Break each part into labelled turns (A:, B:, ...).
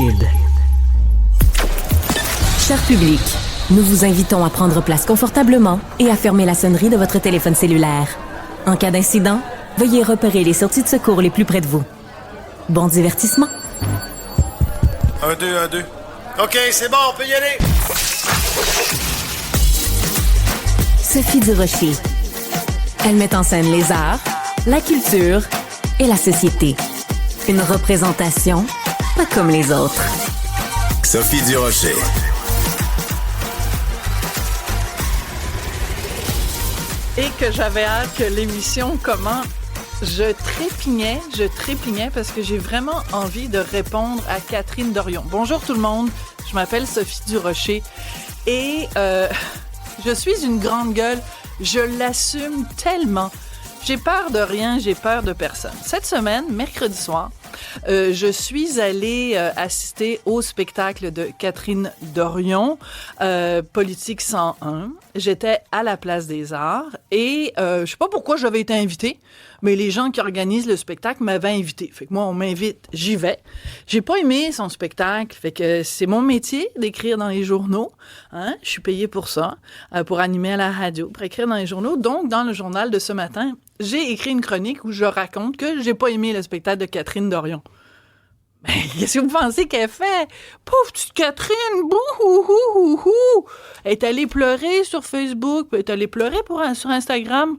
A: Cube. Cher public, nous vous invitons à prendre place confortablement et à fermer la sonnerie de votre téléphone cellulaire. En cas d'incident, veuillez repérer les sorties de secours les plus près de vous. Bon divertissement.
B: 1, 2, 1, 2. OK, c'est bon, on peut y aller.
A: Sophie Durocher. Elle met en scène les arts, la culture et la société. Une représentation pas comme les autres.
B: Sophie Durocher.
C: Et que j'avais hâte que l'émission commence. Je trépignais parce que j'ai vraiment envie de répondre à Catherine Dorion. Bonjour tout le monde, je m'appelle Sophie Durocher et je suis une grande gueule, je l'assume tellement. J'ai peur de rien, j'ai peur de personne. Cette semaine, mercredi soir, je suis allée assister au spectacle de Catherine Dorion, Politique 101. J'étais à la Place des Arts et je sais pas pourquoi j'avais été invitée, mais les gens qui organisent le spectacle m'avaient invitée. Fait que moi, on m'invite, j'y vais. J'ai pas aimé son spectacle, fait que c'est mon métier d'écrire dans les journaux. Hein? Je suis payée pour ça, pour animer à la radio, pour écrire dans les journaux. Donc, dans le journal de ce matin, j'ai écrit une chronique où je raconte que j'ai pas aimé le spectacle de Catherine Dorion. Mais qu'est-ce que vous pensez qu'elle fait? Pauvre petite Catherine, bouhouhouhouhou! Elle est allée pleurer sur Facebook, puis elle est allée pleurer sur Instagram.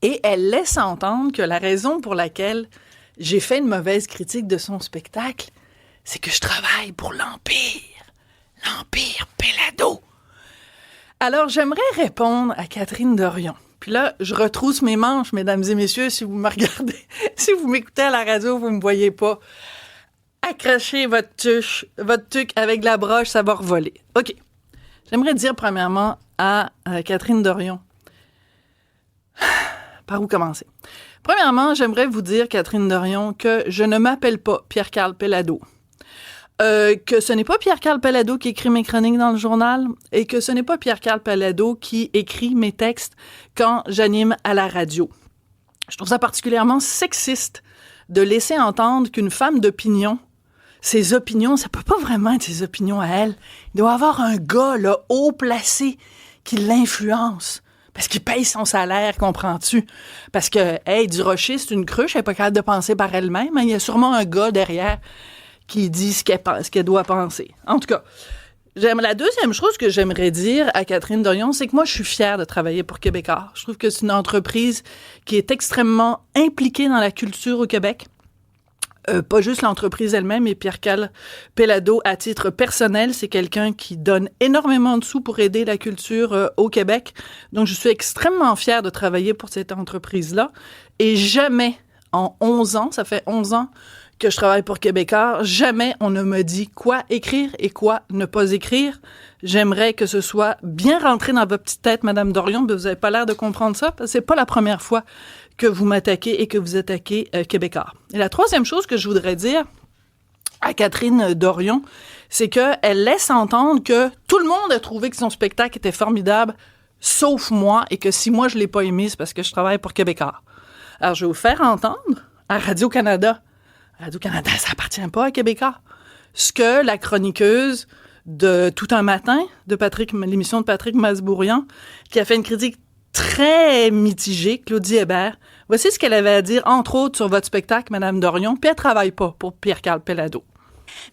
C: Et elle laisse entendre que la raison pour laquelle j'ai fait une mauvaise critique de son spectacle, c'est que je travaille pour l'Empire. L'Empire Pelado. Alors, j'aimerais répondre à Catherine Dorion. Puis là, je retrousse mes manches, mesdames et messieurs, si vous me regardez. Si vous m'écoutez à la radio, vous me voyez pas. Accrochez votre tuque avec la broche, ça va revoler. OK. J'aimerais dire premièrement à Catherine Dorion. Par où commencer? Premièrement, j'aimerais vous dire, Catherine Dorion, que je ne m'appelle pas Pierre-Carl Pelado. Que ce n'est pas Pierre-Carl Pelado qui écrit mes chroniques dans le journal et que ce n'est pas Pierre-Carl Pelado qui écrit mes textes quand j'anime à la radio. Je trouve ça particulièrement sexiste de laisser entendre qu'une femme d'opinion, ses opinions, ça peut pas vraiment être ses opinions à elle. Il doit y avoir un gars, là, haut placé, qui l'influence. Parce qu'il paye son salaire, comprends-tu? Parce que, hey, Durocher, c'est une cruche, elle n'est pas capable de penser par elle-même. Hein? Il y a sûrement un gars derrière qui dit ce qu'elle doit penser. En tout cas, la deuxième chose que j'aimerais dire à Catherine Dorion, c'est que moi, je suis fière de travailler pour Québécois. Je trouve que c'est une entreprise qui est extrêmement impliquée dans la culture au Québec. Pas juste l'entreprise elle-même, mais Pierre-Carl Pelado, à titre personnel, c'est quelqu'un qui donne énormément de sous pour aider la culture au Québec. Donc, je suis extrêmement fière de travailler pour cette entreprise-là. Et jamais, en 11 ans, ça fait 11 ans que je travaille pour Québécois, jamais on ne me dit quoi écrire et quoi ne pas écrire. J'aimerais que ce soit bien rentré dans votre petite tête, Madame Dorion, mais vous n'avez pas l'air de comprendre ça, parce que c'est pas la première fois que vous m'attaquez et que vous attaquez Québécois. Et la troisième chose que je voudrais dire à Catherine Dorion, c'est qu'elle laisse entendre que tout le monde a trouvé que son spectacle était formidable, sauf moi, et que si moi je l'ai pas aimé, c'est parce que je travaille pour Québécois. Alors, je vais vous faire entendre à Radio-Canada. Radio-Canada, ça appartient pas à Québécois. Ce que la chroniqueuse de Tout un matin, de l'émission de Patrick Masbourian, qui a fait une critique très mitigée, Claudie Hébert, voici ce qu'elle avait à dire, entre autres, sur votre spectacle, Madame Dorion, puis elle travaille pas pour Pierre-Carl Pelado.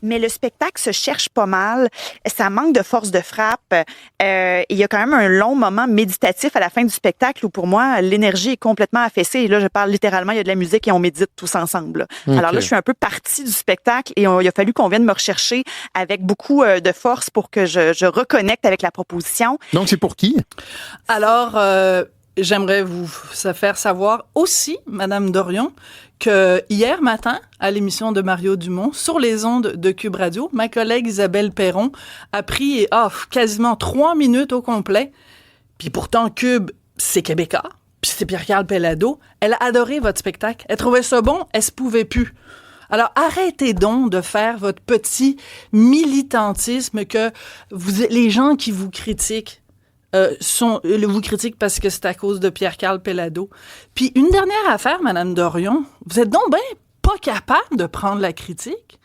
D: Mais le spectacle se cherche pas mal. Ça manque de force de frappe. Il y a quand même un long moment méditatif à la fin du spectacle où, pour moi, l'énergie est complètement affaissée. Et là, je parle littéralement, il y a de la musique et on médite tous ensemble. Okay. Alors là, je suis un peu partie du spectacle et il a fallu qu'on vienne me rechercher avec beaucoup de force pour que je reconnecte avec la proposition.
E: Donc, c'est pour qui?
C: Alors, j'aimerais vous faire savoir aussi, Madame Dorion, que hier matin, à l'émission de Mario Dumont, sur les ondes de Cube Radio, ma collègue Isabelle Perron a pris quasiment 3 minutes au complet. Puis pourtant, Cube, c'est Québécois, puis c'est Pierre-Carl Pelado. Elle a adoré votre spectacle. Elle trouvait ça bon, elle se pouvait plus. Alors, arrêtez donc de faire votre petit militantisme que les gens qui vous critiquent, vous critiquent parce que c'est à cause de Pierre-Carl Pelado. Puis une dernière affaire, Madame Dorion, vous êtes donc bien pas capable de prendre la critique.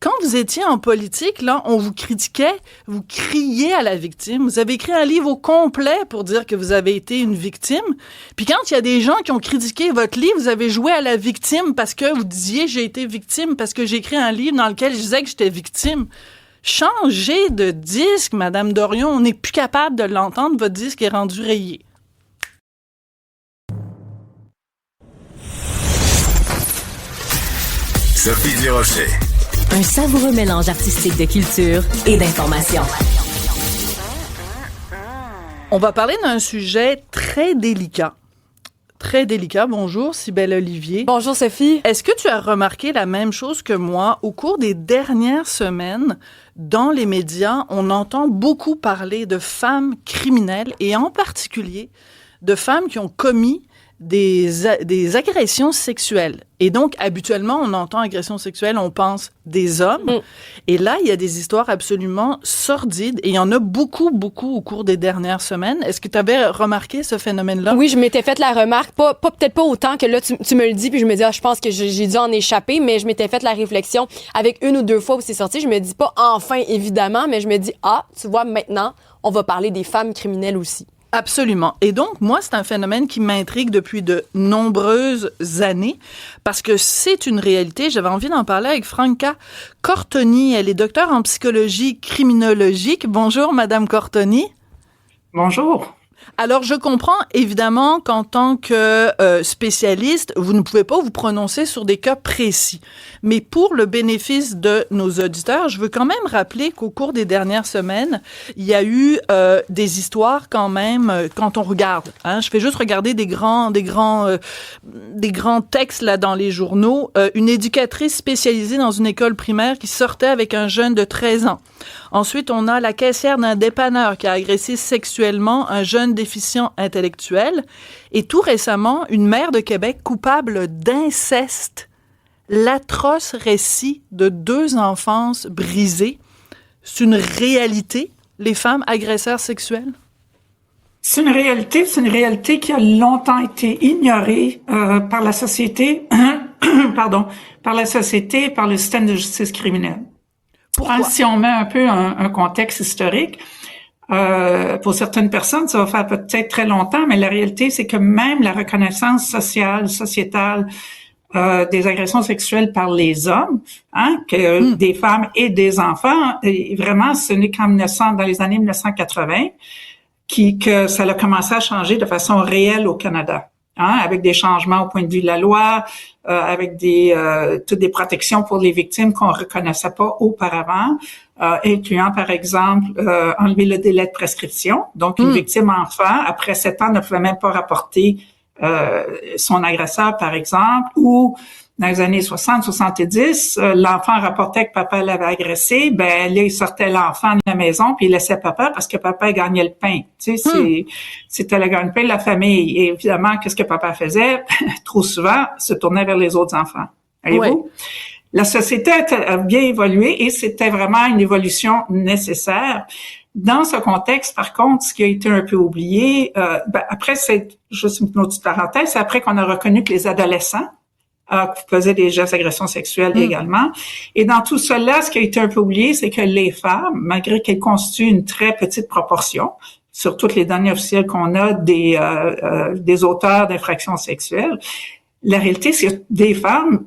C: Quand vous étiez en politique, là, on vous critiquait, vous criez à la victime. Vous avez écrit un livre au complet pour dire que vous avez été une victime. Puis quand il y a des gens qui ont critiqué votre livre, vous avez joué à la victime parce que vous disiez « j'ai été victime » parce que j'ai écrit un livre dans lequel je disais que j'étais victime. Changez de disque, Madame Dorion. On n'est plus capable de l'entendre. Votre disque est rendu rayé.
E: Sophie Durocher.
A: Un savoureux mélange artistique de culture et d'information.
C: On va parler d'un sujet très délicat. Très délicat. Bonjour, Cybèle Olivier.
F: Bonjour, Sophie.
C: Est-ce que tu as remarqué la même chose que moi? Au cours des dernières semaines, dans les médias, on entend beaucoup parler de femmes criminelles et en particulier de femmes qui ont commis des agressions sexuelles. Et donc, habituellement, on entend agression sexuelle, on pense des hommes. Et là, il y a des histoires absolument sordides et il y en a beaucoup, beaucoup au cours des dernières semaines. Est-ce que tu avais remarqué ce phénomène-là?
F: Oui, je m'étais fait la remarque, peut-être pas autant que là, tu me le dis, puis je me dis, je pense que j'ai dû en échapper, mais je m'étais fait la réflexion avec une ou deux fois où c'est sorti. Je me dis pas enfin, évidemment, mais je me dis, tu vois, maintenant, on va parler des femmes criminelles aussi.
C: Absolument. Et donc, moi, c'est un phénomène qui m'intrigue depuis de nombreuses années parce que c'est une réalité. J'avais envie d'en parler avec Franca Cortoni. Elle est docteure en psychologie criminologique. Bonjour, Madame Cortoni.
G: Bonjour.
C: Alors, je comprends évidemment qu'en tant que spécialiste, vous ne pouvez pas vous prononcer sur des cas précis. Mais pour le bénéfice de nos auditeurs, je veux quand même rappeler qu'au cours des dernières semaines, il y a eu des histoires quand même quand on regarde. Je fais juste regarder des grands textes là dans les journaux. Une éducatrice spécialisée dans une école primaire qui sortait avec un jeune de 13 ans. Ensuite, on a la caissière d'un dépanneur qui a agressé sexuellement un jeune déficient intellectuel. Et tout récemment, une mère de Québec coupable d'inceste. L'atroce récit de 2 enfances brisées. C'est une réalité, les femmes agresseurs sexuels?
G: C'est une réalité qui a longtemps été ignorée par la société, par la société et par le système de justice criminelle.
C: Pourquoi?
G: Si on met un peu un contexte historique, pour certaines personnes, ça va faire peut-être très longtemps, mais la réalité, c'est que même la reconnaissance sociétale des agressions sexuelles par les hommes, que des femmes et des enfants, et vraiment, ce n'est qu'en dans les années 1980 que ça a commencé à changer de façon réelle au Canada. Avec des changements au point de vue de la loi, avec toutes des protections pour les victimes qu'on reconnaissait pas auparavant, incluant par exemple enlever le délai de prescription. Donc une victime enfant, après 7 ans, ne pouvait même pas rapporter son agresseur, par exemple, ou dans les années 60-70, l'enfant rapportait que papa l'avait agressé, là, il sortait l'enfant de la maison puis il laissait papa parce que papa gagnait le pain. Tu sais, c'était le gagne-pain de la famille. Et évidemment, qu'est-ce que papa faisait? Trop souvent, se tournait vers les autres enfants. Voyez-vous? La société a bien évolué et c'était vraiment une évolution nécessaire. Dans ce contexte, par contre, ce qui a été un peu oublié, après, c'est juste une petite parenthèse, c'est après qu'on a reconnu que les adolescents faisaient des gestes d'agression sexuelle également. Et dans tout cela, ce qui a été un peu oublié, c'est que les femmes, malgré qu'elles constituent une très petite proportion, sur toutes les données officielles qu'on a des auteurs d'infractions sexuelles, la réalité, c'est que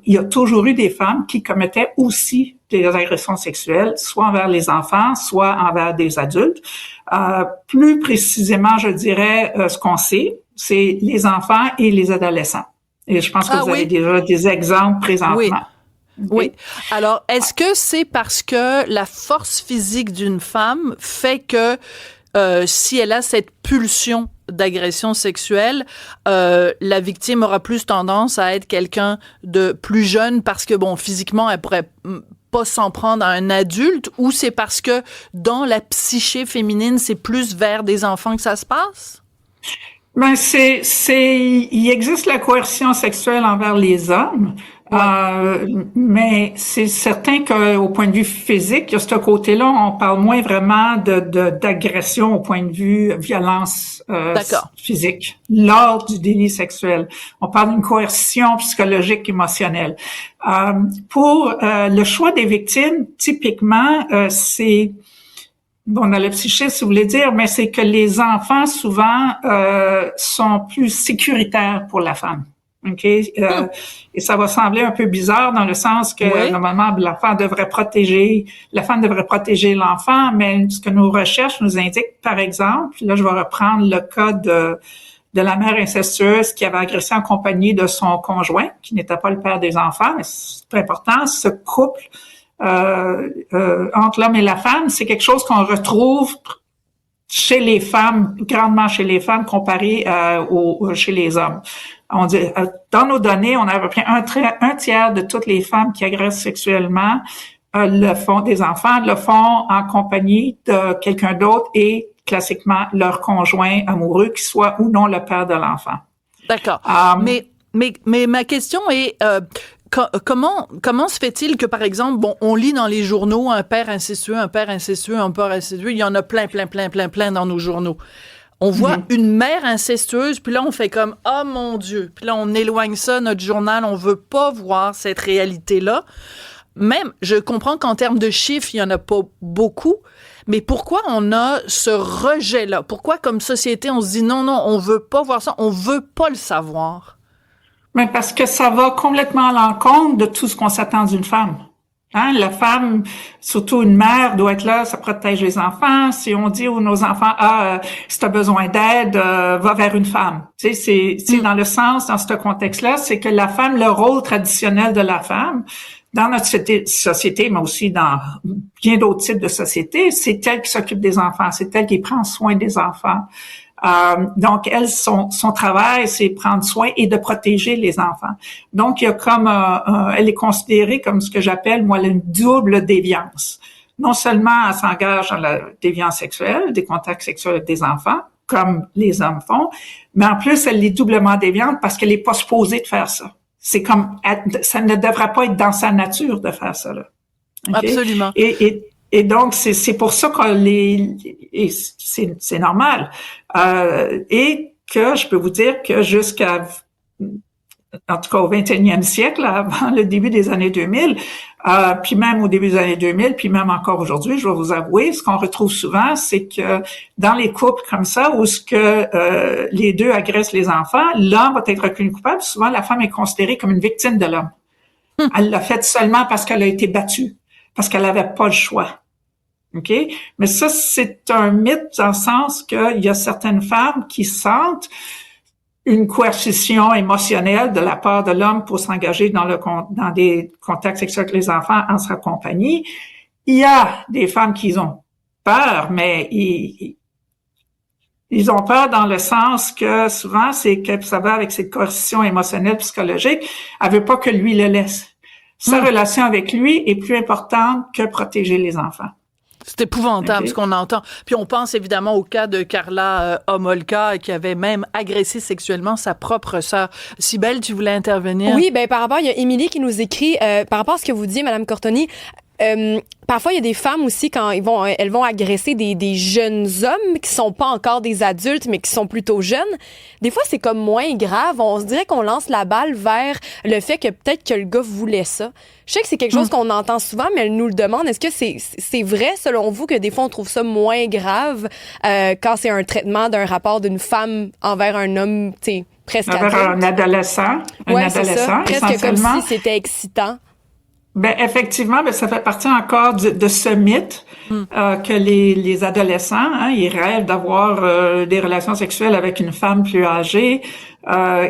G: il y a toujours eu des femmes qui commettaient aussi des agressions sexuelles, soit envers les enfants, soit envers des adultes. Plus précisément, je dirais, ce qu'on sait, c'est les enfants et les adolescents. Et je pense que vous avez déjà des exemples présentement.
C: Oui.
G: Okay?
C: Oui. Alors, est-ce que c'est parce que la force physique d'une femme fait que si elle a cette pulsion d'agression sexuelle, la victime aura plus tendance à être quelqu'un de plus jeune parce que, physiquement, elle pourrait pas s'en prendre à un adulte, ou c'est parce que dans la psyché féminine, c'est plus vers des enfants que ça se passe?
G: Il existe la coercition sexuelle envers les hommes, Mais c'est certain qu'au point de vue physique, il y a ce côté-là, on parle moins vraiment d'agression au point de vue violence physique lors du délit sexuel. On parle d'une coercition psychologique, émotionnelle. Pour le choix des victimes, typiquement, c'est bon, dans le psychisme, si vous voulez dire, mais c'est que les enfants souvent sont plus sécuritaires pour la femme. OK? Et ça va sembler un peu bizarre dans le sens que normalement la femme devrait protéger l'enfant, mais ce que nos recherches nous indiquent, par exemple, là je vais reprendre le cas de la mère incestueuse qui avait agressé en compagnie de son conjoint, qui n'était pas le père des enfants, mais c'est très important, ce couple entre l'homme et la femme, c'est quelque chose qu'on retrouve chez les femmes, grandement chez les femmes, comparé chez les hommes. On dit, dans nos données, on a à peu près un tiers de toutes les femmes qui agressent sexuellement le font, des enfants, le font en compagnie de quelqu'un d'autre et classiquement leur conjoint amoureux, qui soit ou non le père de l'enfant.
C: D'accord. Mais ma question est comment se fait-il que, par exemple, bon, on lit dans les journaux un père incestueux, il y en a plein dans nos journaux. On voit une mère incestueuse, puis là, on fait comme « Oh mon Dieu », puis là, on éloigne ça, notre journal, on veut pas voir cette réalité-là. Même, je comprends qu'en termes de chiffres, il y en a pas beaucoup, mais pourquoi on a ce rejet-là? Pourquoi, comme société, on se dit « Non, on veut pas voir ça, on veut pas le savoir ».
G: Mais parce que ça va complètement à l'encontre de tout ce qu'on s'attend d'une femme. Hein, la femme, surtout une mère, doit être là, ça protège les enfants. Si on dit aux nos enfants, si t'as besoin d'aide, va vers une femme. Tu sais, c'est dans le sens, dans ce contexte-là, c'est que la femme, le rôle traditionnel de la femme, dans notre société, mais aussi dans bien d'autres types de sociétés, c'est elle qui s'occupe des enfants, c'est elle qui prend soin des enfants. Donc, elle, son travail, c'est prendre soin et de protéger les enfants. Donc, il y a comme elle est considérée comme ce que j'appelle, moi, une double déviance. Non seulement elle s'engage dans la déviance sexuelle, des contacts sexuels avec des enfants, comme les hommes font, mais en plus, elle est doublement déviante parce qu'elle n'est pas supposée de faire ça. C'est comme, ça ne devrait pas être dans sa nature de faire ça, là. Okay?
C: Absolument.
G: Et donc, c'est pour ça que c'est normal. Et que je peux vous dire que en tout cas au 21e siècle, avant le début des années 2000, puis même au début des années 2000, puis même encore aujourd'hui, je vais vous avouer, ce qu'on retrouve souvent, c'est que dans les couples comme ça, où les deux agressent les enfants, l'homme va être reconnu coupable, souvent la femme est considérée comme une victime de l'homme. Elle l'a fait seulement parce qu'elle a été battue, parce qu'elle n'avait pas le choix. OK? Mais ça, c'est un mythe dans le sens qu'il y a certaines femmes qui sentent une coercition émotionnelle de la part de l'homme pour s'engager dans des contacts sexuels avec les enfants en sa compagnie. Il y a des femmes qui ont peur, mais ils ont peur dans le sens que souvent, c'est que ça va avec cette coercition émotionnelle, psychologique. Elle veut pas que lui le laisse. Sa relation avec lui est plus importante que protéger les enfants.
C: C'est épouvantable, ce qu'on entend. Puis on pense évidemment au cas de Karla Homolka qui avait même agressé sexuellement sa propre sœur. Cybèle, tu voulais intervenir?
F: Oui, par rapport, il y a Émilie qui nous écrit, par rapport à ce que vous dites, Madame Cortoni, parfois, il y a des femmes aussi, quand elles vont agresser des jeunes hommes qui sont pas encore des adultes, mais qui sont plutôt jeunes. Des fois, c'est comme moins grave. On se dirait qu'on lance la balle vers le fait que peut-être que le gars voulait ça. Je sais que c'est quelque chose qu'on entend souvent, mais elle nous le demande. Est-ce que c'est vrai, selon vous, que des fois, on trouve ça moins grave quand c'est un traitement d'un rapport d'une femme envers un homme, tu sais, presque adulte?
G: Envers un adolescent.
F: C'est ça. Presque comme si c'était excitant.
G: Effectivement, ça fait partie encore de ce mythe que les adolescents, ils rêvent d'avoir des relations sexuelles avec une femme plus âgée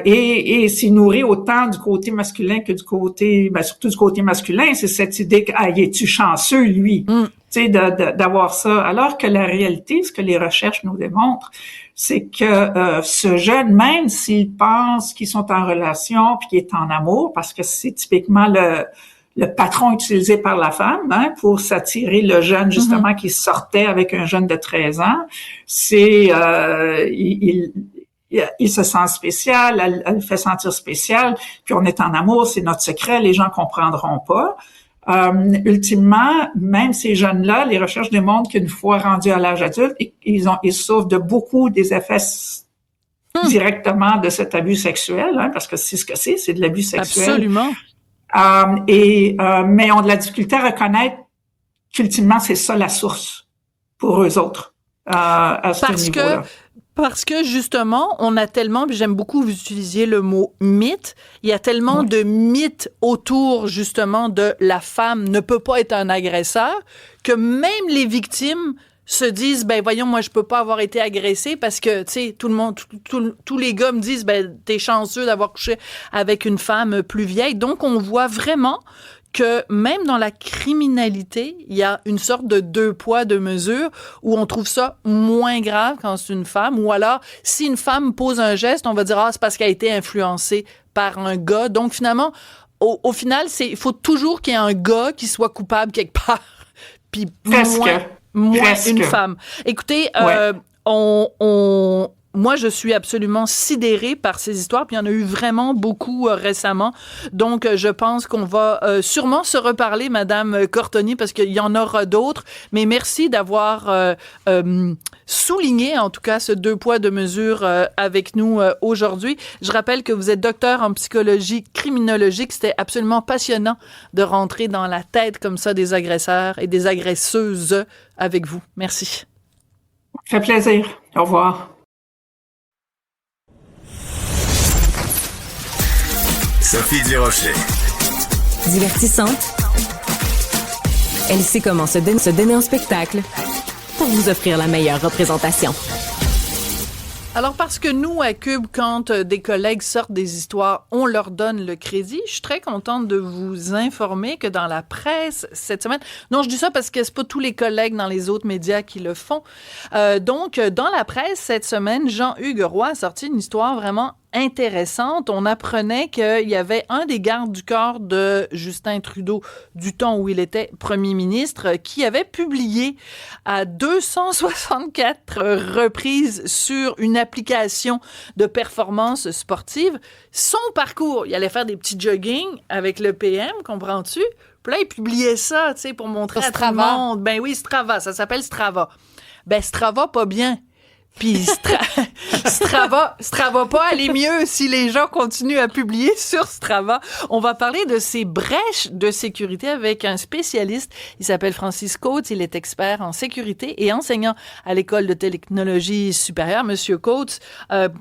G: et s'y nourrir autant du côté masculin que du côté, surtout du côté masculin. C'est cette idée que es-tu chanceux lui, tu sais, d'avoir ça. Alors que la réalité, ce que les recherches nous démontrent, c'est que ce jeune, même s'il pense qu'ils sont en relation puis qu'il est en amour, parce que c'est typiquement le patron utilisé par la femme pour s'attirer le jeune justement qui sortait avec un jeune de 13 ans, c'est il il se sent spécial, elle le fait sentir spécial, puis on est en amour, c'est notre secret, les gens comprendront pas. Ultimement, même ces jeunes-là, les recherches démontrent qu'une fois rendus à l'âge adulte, ils souffrent de beaucoup des effets directement de cet abus sexuel, hein, parce que c'est ce que c'est de l'abus sexuel.
C: Absolument.
G: Mais ont de la difficulté à reconnaître qu'ultimement, c'est ça la source pour eux autres à ce niveau-là.
C: Parce que justement, on a tellement, puis j'aime beaucoup vous utiliser le mot mythe, il y a tellement de mythes autour justement de la femme ne peut pas être un agresseur que même les victimes se disent, ben voyons, moi je peux pas avoir été agressée parce que, tu sais, tout le monde, tous les gars me disent, ben t'es chanceux d'avoir couché avec une femme plus vieille. Donc on voit vraiment que même dans la criminalité, il y a une sorte de 2 poids, 2 mesures où on trouve ça moins grave quand c'est une femme, ou alors si une femme pose un geste, on va dire c'est parce qu'elle a été influencée par un gars. Donc finalement, au final, il faut toujours qu'il y ait un gars qui soit coupable quelque part, puis moins une femme. Écoutez, moi, je suis absolument sidérée par ces histoires, puis il y en a eu vraiment beaucoup récemment. Donc, je pense qu'on va sûrement se reparler, Madame Cortoni, parce qu'il y en aura d'autres. Mais merci d'avoir souligné, en tout cas, ce 2 poids, 2 mesures avec nous aujourd'hui. Je rappelle que vous êtes docteur en psychologie criminologique. C'était absolument passionnant de rentrer dans la tête comme ça des agresseurs et des agresseuses avec vous. Merci.
G: Ça fait plaisir. Au revoir.
E: Sophie Durocher.
A: Divertissante. Elle sait comment se donner en spectacle pour vous offrir la meilleure représentation.
C: Alors, parce que nous, à Cube, quand des collègues sortent des histoires, on leur donne le crédit. Je suis très contente de vous informer que dans la presse cette semaine, non, je dis ça parce que c'est pas tous les collègues dans les autres médias qui le font. Donc, dans la presse cette semaine, Jean-Hugues Roy a sorti une histoire vraiment intéressante. On apprenait qu'il y avait un des gardes du corps de Justin Trudeau du temps où il était premier ministre qui avait publié à 264 reprises sur une application de performance sportive son parcours. Il allait faire des petits jogging avec le PM, comprends-tu? Puis là, il publiait ça, tu sais, pour montrer à tout le monde. Ben oui, Strava, ça s'appelle Strava. Ben Strava, pas bien. Puis Strava pas aller mieux si les gens continuent à publier sur Strava. On va parler de ces brèches de sécurité avec un spécialiste. Il s'appelle Francis Coates. Il est expert en sécurité et enseignant à l'École de technologie supérieure. Monsieur Coates,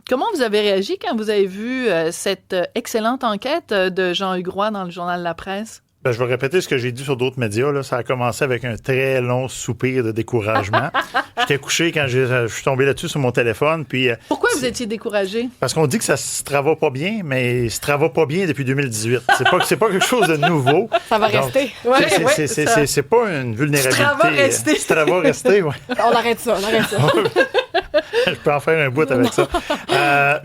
C: comment vous avez réagi quand vous avez vu cette excellente enquête de Jean-Hugues Roy dans le journal La Presse?
H: Ben, je vais répéter ce que j'ai dit sur d'autres médias. Là. Ça a commencé avec un très long soupir de découragement. J'étais couché quand je suis tombé là-dessus sur mon téléphone. Puis,
C: pourquoi vous étiez découragé?
H: Parce qu'on dit que ça se travaille pas bien, mais ça se travaille pas bien depuis 2018. C'est pas quelque chose de nouveau.
F: Ça va rester.
H: C'est pas une vulnérabilité.
C: Ça va
H: rester, ouais.
F: On arrête ça.
H: Je peux en faire un bout avec ça.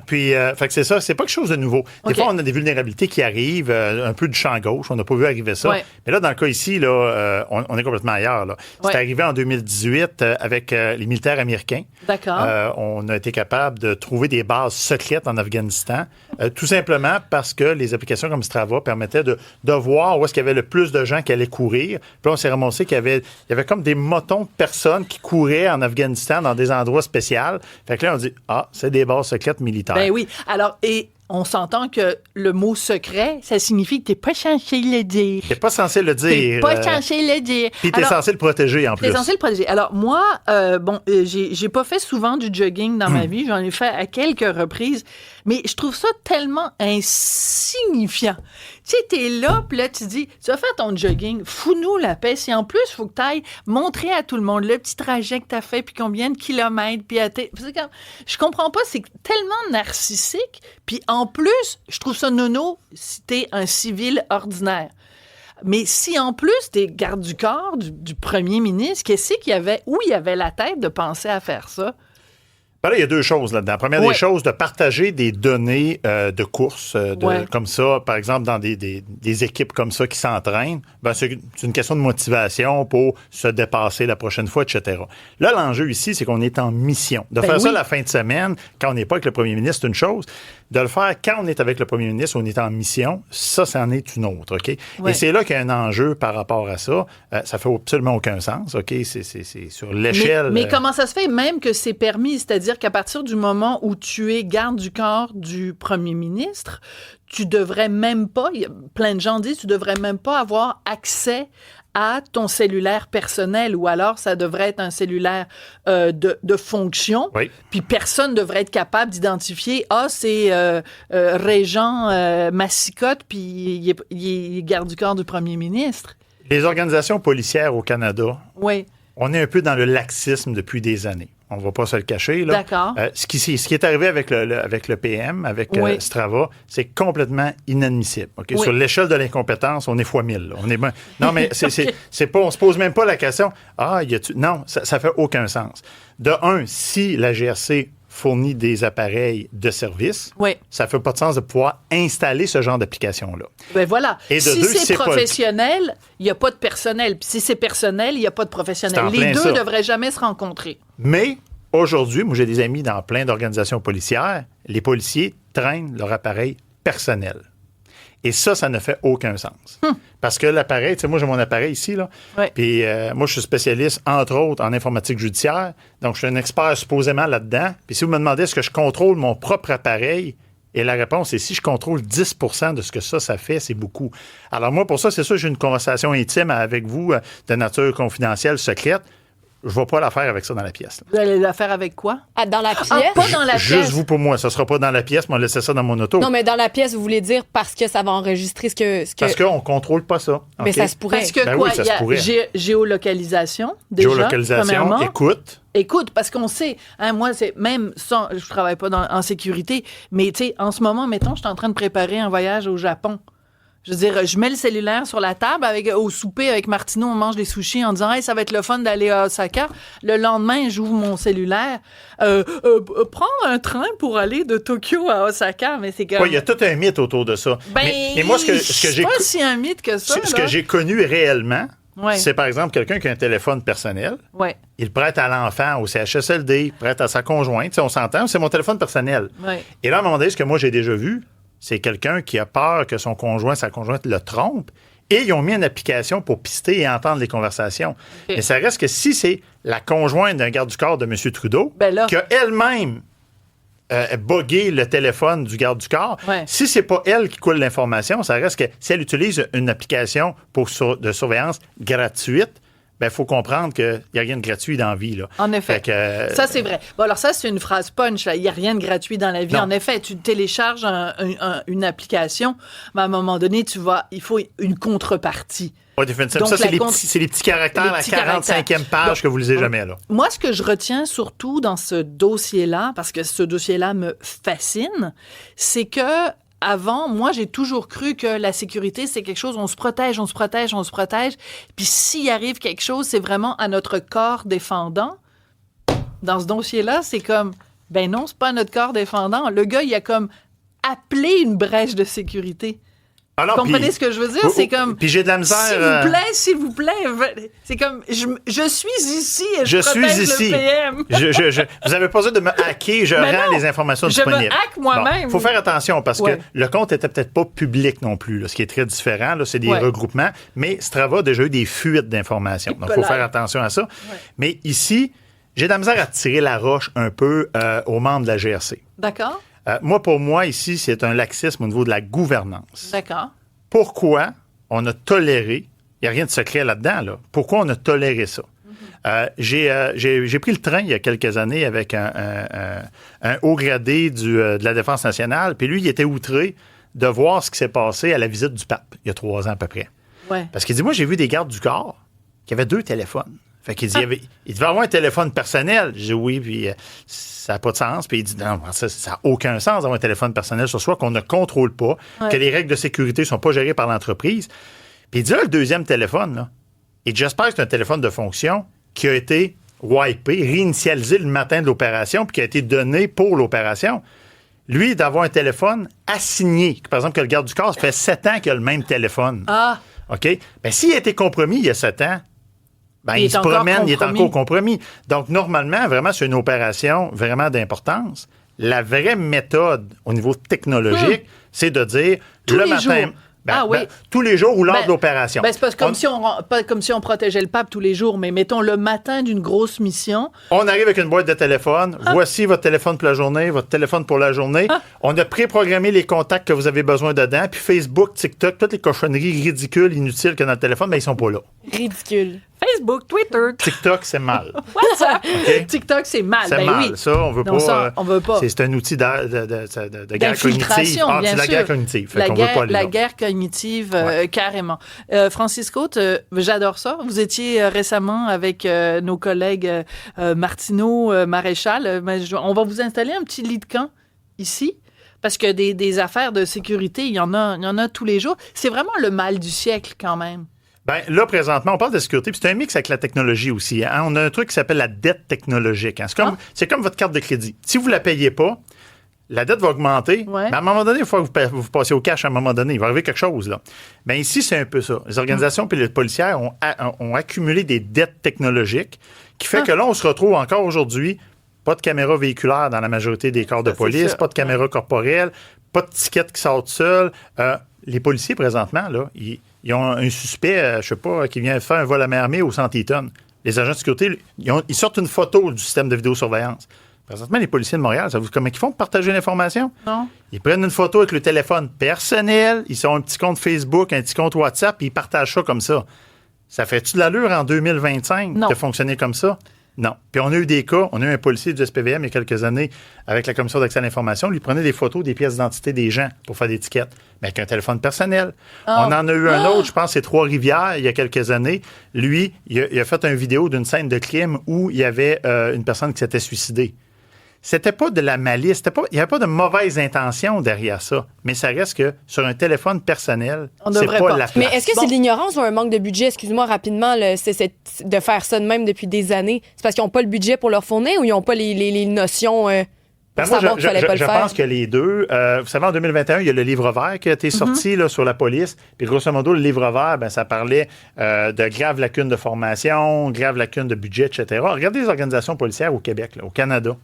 H: Fait que c'est ça, c'est pas quelque chose de nouveau. Des fois, on a des vulnérabilités qui arrivent, un peu du champ gauche, on n'a pas vu arriver ça. Ouais. Mais là, dans le cas ici, là, on est complètement ailleurs. Là. C'est arrivé en 2018 avec les militaires américains.
C: D'accord.
H: On a été capable de trouver des bases secrètes en Afghanistan, tout simplement parce que les applications comme Strava permettaient de voir où est-ce qu'il y avait le plus de gens qui allaient courir. Puis là, on s'est ramassé qu'il y avait comme des motons de personnes qui couraient en Afghanistan dans des endroits spéciaux. Fait que là, on dit, c'est des bases secrètes militaires.
C: Ben oui. Alors, et on s'entend que le mot secret, ça signifie que t'es pas censé le dire.
H: T'es pas censé le dire.
C: T'es pas censé le dire.
H: Puis t'es censé le protéger en plus.
C: T'es censé le protéger. Alors moi, j'ai pas fait souvent du jogging dans ma vie. J'en ai fait à quelques reprises. Mais je trouve ça tellement insignifiant. Tu sais, t'es là, puis là, tu dis, tu vas faire ton jogging, fous-nous la paix. Si en plus, il faut que t'ailles montrer à tout le monde le petit trajet que t'as fait, puis combien de kilomètres, puis je comprends pas, c'est tellement narcissique. Puis en plus, je trouve ça nono si t'es un civil ordinaire. Mais si en plus t'es garde du corps du premier ministre, qu'est-ce qu'il y avait, où il y avait la tête de penser à faire ça?
H: Ben là, il y a deux choses là-dedans. Première des choses, de partager des données de course, comme ça, par exemple, dans des équipes comme ça qui s'entraînent. Ben, c'est une question de motivation pour se dépasser la prochaine fois, etc. Là, l'enjeu ici, c'est qu'on est en mission. De faire ça la fin de semaine, quand on n'est pas avec le premier ministre, c'est une chose. De le faire quand on est avec le premier ministre, on est en mission, ça en est une autre, OK? Et c'est là qu'il y a un enjeu par rapport à ça. Ça fait absolument aucun sens, OK? C'est sur l'échelle...
C: Mais comment ça se fait même que c'est permis? C'est-à-dire qu'à partir du moment où tu es garde du corps du premier ministre, tu devrais même pas, plein de gens disent, tu devrais même pas avoir accès à ton cellulaire personnel, ou alors ça devrait être un cellulaire de fonction, puis personne devrait être capable d'identifier c'est Régent Massicotte, puis il est garde du corps du premier ministre. Les
H: organisations policières au Canada, on est un peu dans le laxisme depuis des années. On ne va pas se le cacher. Là.
C: D'accord.
H: Ce qui est arrivé avec le PM, avec Strava, c'est complètement inadmissible. Okay? Sur l'échelle de l'incompétence, on est fois 1000. On est ben... Non, mais c'est pas, on se pose même pas la question. Non, ça fait aucun sens. De un, si la GRC fournit des appareils de service, ça fait pas de sens de pouvoir installer ce genre d'application-là.
C: Ben voilà.
H: Et de
C: si
H: deux,
C: c'est professionnel, il n'y a pas de personnel. Puis si c'est personnel, il n'y a pas de professionnel. Les deux ne devraient jamais se rencontrer.
H: Mais aujourd'hui, moi, j'ai des amis dans plein d'organisations policières. Les policiers traînent leur appareil personnel. Et ça ne fait aucun sens. Parce que l'appareil, tu sais, moi, j'ai mon appareil ici, là. Puis moi, je suis spécialiste, entre autres, en informatique judiciaire. Donc, je suis un expert supposément là-dedans. Puis si vous me demandez est-ce que je contrôle mon propre appareil, et la réponse est si je contrôle 10 de ce que ça fait, c'est beaucoup. Alors moi, pour ça, c'est sûr, j'ai une conversation intime avec vous de nature confidentielle, secrète. Je ne vais pas la faire avec ça dans la pièce. Là.
C: Vous allez la faire avec quoi?
F: Dans la pièce?
C: Pas dans la pièce.
H: Juste vous pour moi. Ça ne sera pas dans la pièce, mais on va laisser ça dans mon auto.
F: Non, mais dans la pièce, vous voulez dire parce que ça va enregistrer ce que...
H: Parce qu'on ne contrôle pas ça.
F: Mais ça se pourrait.
C: Parce que quoi?
H: Ça se pourrait.
C: Géolocalisation, déjà,
H: géolocalisation,
C: Écoute, parce qu'on sait, moi, c'est même sans... Je travaille pas en sécurité, mais tu sais, en ce moment, mettons, je suis en train de préparer un voyage au Japon. Je veux dire, je mets le cellulaire sur la table au souper avec Martineau, on mange des sushis en disant « Hey, ça va être le fun d'aller à Osaka ». Le lendemain, j'ouvre mon cellulaire. Prendre un train pour aller de Tokyo à Osaka, mais c'est comme...
H: Oui, il y a tout un mythe autour de ça. Mais moi, ce que j'ai...
C: pas si un mythe que ça.
H: Ce que j'ai connu réellement, c'est par exemple quelqu'un qui a un téléphone personnel. Il prête à l'enfant au CHSLD, il prête à sa conjointe. On s'entend, c'est mon téléphone personnel. Et là, à un moment donné, ce que moi, j'ai déjà vu, c'est quelqu'un qui a peur que sa conjointe le trompe, et ils ont mis une application pour pister et entendre les conversations. Mais ça reste que si c'est la conjointe d'un garde du corps de M. Trudeau, qui a elle-même bogué le téléphone du garde du corps, si c'est pas elle qui coule l'information, ça reste que si elle utilise une application de surveillance gratuite, il faut comprendre qu'il n'y a rien de gratuit dans la vie. Là.
C: En effet. Ça, c'est vrai. Bon, alors ça, c'est une phrase punch. Il n'y a rien de gratuit dans la vie. Non. En effet, tu télécharges une application, mais à un moment donné, il faut une contrepartie.
H: Oui, définitivement. Ça, c'est les petits caractères à 45e page que vous ne lisez jamais. Là.
C: Moi, ce que je retiens surtout dans ce dossier-là, parce que ce dossier-là me fascine, c'est que avant, moi, j'ai toujours cru que la sécurité, c'est quelque chose, on se protège. Puis s'il arrive quelque chose, c'est vraiment à notre corps défendant. Dans ce dossier-là, c'est comme, ben non, c'est pas à notre corps défendant. Le gars, il a comme appelé une brèche de sécurité.
H: Alors,
C: vous comprenez ce que je veux dire? C'est comme...
H: Puis j'ai de la misère...
C: S'il vous plaît. C'est comme, je suis ici et je protège
H: ici.
C: Le PM.
H: Vous avez pas besoin de me hacker, je rends les informations disponibles.
C: Je me hack moi-même.
H: Il faut faire attention parce que le compte était peut-être pas public non plus, là, ce qui est très différent. Là, c'est des regroupements. Mais Strava a déjà eu des fuites d'informations. Donc, il faut faire attention à ça. Mais ici, j'ai de la misère à tirer la roche un peu aux membres de la GRC.
C: D'accord.
H: Pour moi, ici, c'est un laxisme au niveau de la gouvernance.
C: D'accord.
H: Pourquoi on a toléré, il n'y a rien de secret là-dedans, là. Pourquoi on a toléré ça? J'ai pris le train il y a quelques années avec un haut gradé de la Défense nationale, puis lui, il était outré de voir ce qui s'est passé à la visite du pape, il y a 3 ans à peu près. Parce qu'il dit, moi, j'ai vu des gardes du corps qui avaient 2 téléphones. Fait qu'il dit, il devait avoir un téléphone personnel. J'ai dit oui, puis ça n'a pas de sens. Puis il dit, non, ça n'a aucun sens d'avoir un téléphone personnel sur soi qu'on ne contrôle pas, que les règles de sécurité ne sont pas gérées par l'entreprise. Puis il dit, là, le deuxième téléphone, là, et j'espère que c'est un téléphone de fonction qui a été wipé, réinitialisé le matin de l'opération, puis qui a été donné pour l'opération. Lui, d'avoir un téléphone assigné, par exemple, que le garde du corps, ça fait 7 ans qu'il a le même téléphone.
C: Ah!
H: OK? Bien, s'il a été compromis il y a 7 ans, ben, il se promène, il est encore compromis. Donc, normalement, vraiment, c'est une opération vraiment d'importance. La vraie méthode au niveau technologique, c'est de dire
C: Tous
H: le
C: les
H: matin.
C: jours.
H: Oui. Tous les jours ou lors
C: Ben,
H: de l'opération.
C: Ben, c'est pas comme si on protégeait le pape tous les jours, mais mettons le matin d'une grosse mission.
H: On arrive avec une boîte de téléphone. Voici votre téléphone pour la journée, votre téléphone pour la journée. On a préprogrammé les contacts que vous avez besoin dedans. Puis Facebook, TikTok, toutes les cochonneries ridicules, inutiles qu'il y a dans le téléphone, mais ils sont pas là.
F: Ridicule.
C: Facebook, Twitter.
H: TikTok, c'est mal.
C: WhatsApp.
H: Okay?
C: TikTok, c'est mal.
H: C'est
C: ben
H: mal.
C: Oui.
H: Ça, on veut
C: Non,
H: pas.
C: ça, on veut pas.
H: C'est un outil de guerre cognitive.
C: D'infiltration, bien
H: c'est la
C: sûr.
H: guerre cognitive. Fait
C: La
H: qu'on
C: guerre,
H: veut pas aller
C: la
H: là.
C: guerre cognitive, carrément. Francisco, j'adore ça. Vous étiez récemment avec nos collègues Martineau, Maréchal. On va vous installer un petit lit de camp ici. Parce que des affaires de sécurité, il y en a tous les jours. C'est vraiment le mal du siècle, quand même.
H: Ben, là, présentement, on parle de sécurité, puis c'est un mix avec la technologie aussi. Hein? On a un truc qui s'appelle la dette technologique. Hein? C'est comme votre carte de crédit. Si vous ne la payez pas, la dette va augmenter.
C: Ouais.
H: Mais à un moment donné, il faut que vous passiez au cash à un moment donné. Il va arriver quelque chose. Là. Ben, ici, c'est un peu ça. Les organisations puis les policières ont accumulé des dettes technologiques qui fait que là, on se retrouve encore aujourd'hui, pas de caméra véhiculaire dans la majorité des corps de police, pas de caméra corporelle, pas de ticket qui sort seul. Les policiers, présentement, là, ils ont un suspect, je sais pas, qui vient faire un vol à main armée au centre Eaton. Les agents de sécurité, ils sortent une photo du système de vidéosurveillance. Présentement, les policiers de Montréal, savez-vous comment ils font pour partager l'information?
C: Non.
H: Ils prennent une photo avec le téléphone personnel, ils ont un petit compte Facebook, un petit compte WhatsApp, puis ils partagent ça comme ça. Ça fait-tu de l'allure en 2025 de fonctionner comme ça? Non. Puis on a eu des cas, on a eu un policier du SPVM il y a quelques années avec la Commission d'accès à l'information, lui prenait des photos des pièces d'identité des gens pour faire des étiquettes, mais avec un téléphone personnel. On en a eu un autre, je pense, c'est Trois-Rivières, il y a quelques années. Lui, il a fait une vidéo d'une scène de crime où il y avait une personne qui s'était suicidée. C'était pas de la malice, il n'y avait pas de mauvaise intention derrière ça, mais ça reste que sur un téléphone personnel, c'est pas la place.
F: Mais est-ce que c'est de l'ignorance ou un manque de budget? Excuse-moi rapidement, c'est de faire ça de même depuis des années. C'est parce qu'ils n'ont pas le budget pour leur fournir ou ils n'ont pas les notions pour savoir qu'il fallait pas le faire?
H: Je pense que les deux. Vous savez, en 2021, il y a le livre vert qui a été sorti là, sur la police. Puis grosso modo, le livre vert, ça parlait de graves lacunes de formation, graves lacunes de budget, etc. Regardez les organisations policières au Québec, là, au Canada.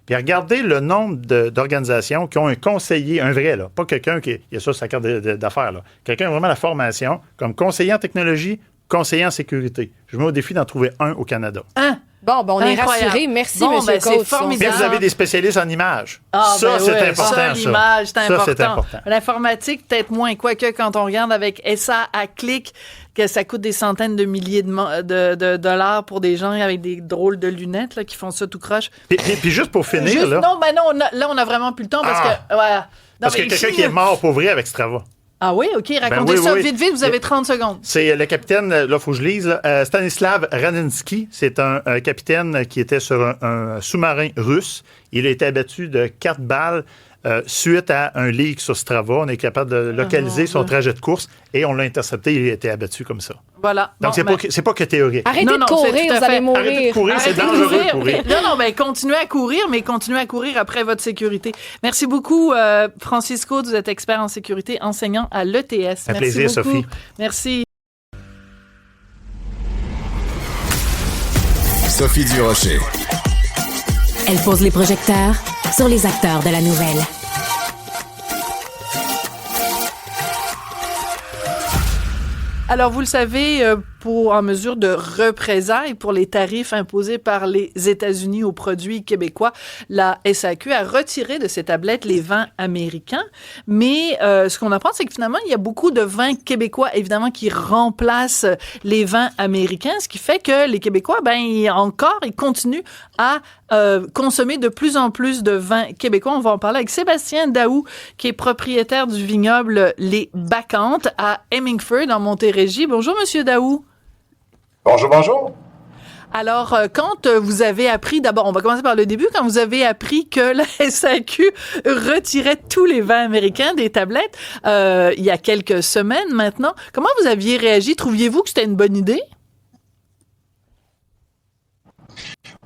H: Puis regardez le nombre d'organisations qui ont un conseiller, un vrai, là, pas quelqu'un qui a ça sur sa carte d'affaires. Là. Quelqu'un qui a vraiment la formation comme conseiller en technologie, conseiller en sécurité. Je me mets au défi d'en trouver un au Canada.
F: Bon, on est
C: Incroyable.
F: rassurés. Merci,
C: Bon,
F: monsieur
C: c'est
F: Coates.
C: formidable.
H: Mais vous avez des spécialistes en images.
C: C'est
H: important.
C: Ça, l'image, c'est important.
H: Ça, c'est important.
C: L'informatique, peut-être moins. Quoique, quand on regarde avec SA à clic, que ça coûte des centaines de milliers de dollars pour des gens avec des drôles de lunettes là, qui font ça tout croche.
H: Puis juste pour finir, là...
C: Non, là, on a vraiment plus le temps parce que... Voilà.
H: Parce qu'il y a quelqu'un qui est mort pour vrai avec Strava.
C: Ah oui? OK, racontez ça vite, vous avez 30 secondes.
H: C'est le capitaine, là, il faut que je lise, là, Stanislav Raninsky. C'est un capitaine qui était sur un sous-marin russe. Il a été abattu de 4 balles suite à un leak sur Strava. On est capable de localiser son trajet de course et on l'a intercepté. Il a été abattu comme ça.
C: Voilà.
H: Donc, c'est pas que théorique.
F: Arrêtez de courir, vous allez mourir.
H: Arrêtez de courir, c'est
C: Arrêtez de
H: dangereux de courir.
C: Non, mais continuez à courir, mais continuez à courir après votre sécurité. Merci beaucoup, Francisco. Vous êtes expert en sécurité, enseignant à l'ETS.
H: Un plaisir,
C: beaucoup.
H: Sophie.
C: Merci.
E: Sophie Durocher.
A: Elle pose les projecteurs sur les acteurs de la nouvelle.
C: Alors, vous le savez, en mesure de représailles pour les tarifs imposés par les États-Unis aux produits québécois, la SAQ a retiré de ses tablettes les vins américains. Mais ce qu'on apprend, c'est que finalement, il y a beaucoup de vins québécois, évidemment, qui remplacent les vins américains, ce qui fait que les Québécois, ils continuent à consommer de plus en plus de vins québécois. On va en parler avec Sébastien Daou, qui est propriétaire du vignoble Les Bacchantes à Hemingford, en Montérégie. Bonjour, Monsieur Daou.
I: Bonjour.
C: Alors, quand vous avez appris, d'abord, on va commencer par le début, quand vous avez appris que la SAQ retirait tous les vins américains des tablettes, il y a quelques semaines maintenant, comment vous aviez réagi? Trouviez-vous que c'était une bonne idée?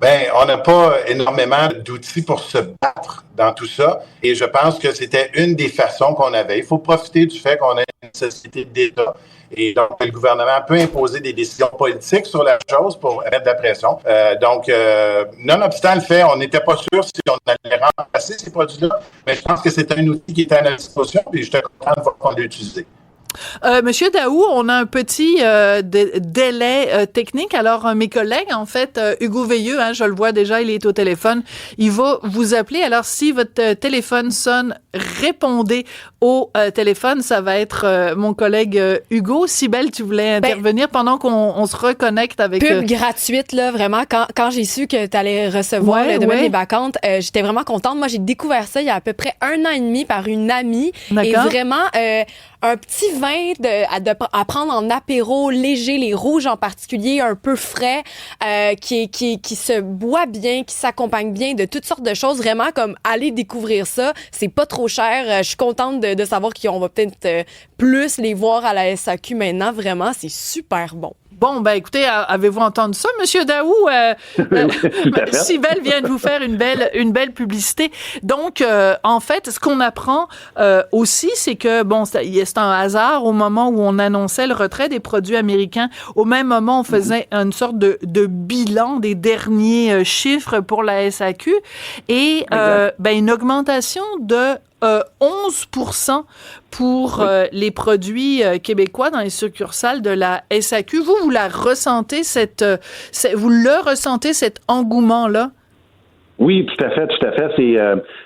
I: Ben, on n'a pas énormément d'outils pour se battre dans tout ça. Et je pense que c'était une des façons qu'on avait. Il faut profiter du fait qu'on est une société d'État. Et donc, le gouvernement peut imposer des décisions politiques sur la chose pour mettre de la pression. Nonobstant le fait, on n'était pas sûr si on allait remplacer ces produits-là. Mais je pense que c'est un outil qui est à notre disposition et je suis content de voir qu'on l'a utilisé.
C: Monsieur Daou, on a un petit délai technique. Alors, mes collègues, en fait, Hugo Veilleux, je le vois déjà, il est au téléphone. Il va vous appeler. Alors, si votre téléphone sonne, répondez au téléphone. Ça va être mon collègue Hugo. Cybèle, tu voulais intervenir pendant qu'on se reconnecte avec...
F: Pub gratuite, là, vraiment. Quand j'ai su que tu allais recevoir le domaine des vacantes, j'étais vraiment contente. Moi, j'ai découvert ça il y a à peu près 1 an et demi par une amie.
C: D'accord.
F: Et vraiment... un petit vin à prendre en apéro léger, les rouges en particulier, un peu frais, qui se boit bien, qui s'accompagne bien de toutes sortes de choses. Vraiment, comme aller découvrir ça, c'est pas trop cher. Je suis contente de savoir qu'on va peut-être plus les voir à la SAQ maintenant. Vraiment, c'est super bon.
C: Bon, ben écoutez, avez-vous entendu ça, Monsieur Daou? Cybèle vient de vous faire une belle publicité. Donc, en fait, ce qu'on apprend aussi, c'est que, bon, c'est un hasard au moment où on annonçait le retrait des produits américains. Au même moment, on faisait une sorte de bilan des derniers chiffres pour la SAQ et une augmentation de 11% pour les produits québécois dans les succursales de la SAQ. Vous la ressentez, vous le ressentez, cet engouement-là?
J: Oui, tout à fait.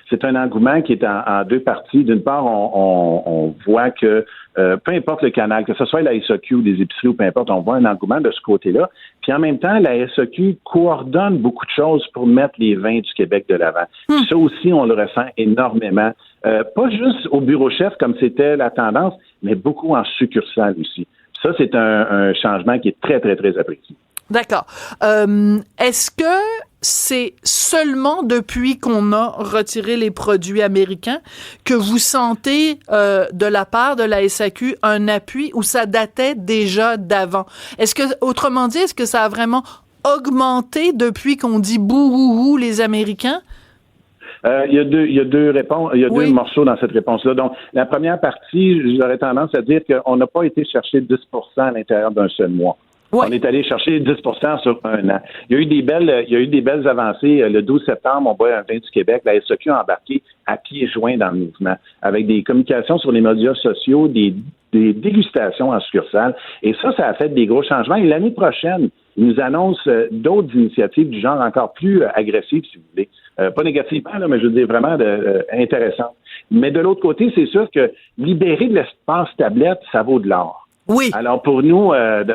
J: C'est un engouement qui est en 2 parties. D'une part, on voit que peu importe le canal, que ce soit la SAQ ou des épiceries ou peu importe, on voit un engouement de ce côté-là. Puis en même temps, la SAQ coordonne beaucoup de choses pour mettre les vins du Québec de l'avant. Ça aussi, on le ressent énormément. Pas juste au bureau chef comme c'était la tendance, mais beaucoup en succursale aussi. Ça, c'est un changement qui est très, très, très apprécié.
C: D'accord. Est-ce que c'est seulement depuis qu'on a retiré les produits américains que vous sentez de la part de la SAQ un appui ou ça datait déjà d'avant? Autrement dit, est-ce que ça a vraiment augmenté depuis qu'on dit bouhouhou les Américains?
J: Il y a deux réponses, il y a deux morceaux dans cette réponse-là. Donc, la première partie, j'aurais tendance à dire qu'on n'a pas été chercher 10% à l'intérieur d'un seul mois. Ouais. On est allé chercher 10% sur 1 an. Il y a eu des belles avancées. Le 12 septembre, on voit un vin du Québec. La SAQ a embarqué à pieds joints dans le mouvement, avec des communications sur les médias sociaux, des dégustations en succursale. Et ça a fait des gros changements. Et l'année prochaine, ils nous annoncent d'autres initiatives du genre encore plus agressives, si vous voulez. Pas négativement, là, mais je veux dire vraiment intéressantes. Mais de l'autre côté, c'est sûr que libérer de l'espace tablette, ça vaut de l'or.
C: Oui.
J: Alors, pour nous,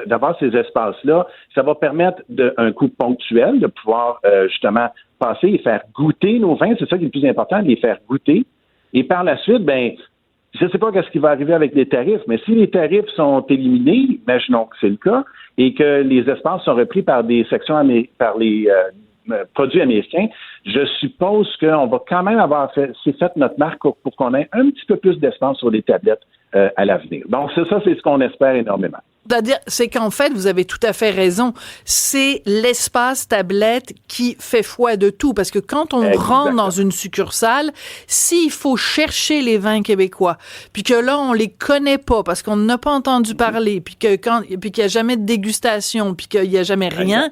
J: d'avoir ces espaces-là, ça va permettre un coup ponctuel de pouvoir justement passer et faire goûter nos vins. C'est ça qui est le plus important, de les faire goûter. Et par la suite, je ne sais pas ce qui va arriver avec les tarifs, mais si les tarifs sont éliminés, imaginons que c'est le cas, et que les espaces sont repris par des sections par les produits américains, je suppose qu'on va quand même avoir fait notre marque pour qu'on ait un petit peu plus d'espace sur les tablettes à l'avenir. Donc, c'est ce qu'on espère énormément.
C: C'est-à-dire, c'est qu'en fait, vous avez tout à fait raison. C'est l'espace tablette qui fait foi de tout. Parce que quand on rentre dans une succursale, s'il faut chercher les vins québécois, puis que là, on les connaît pas parce qu'on n'a pas entendu parler, puis qu'il y a jamais de dégustation, puis qu'il y a jamais rien,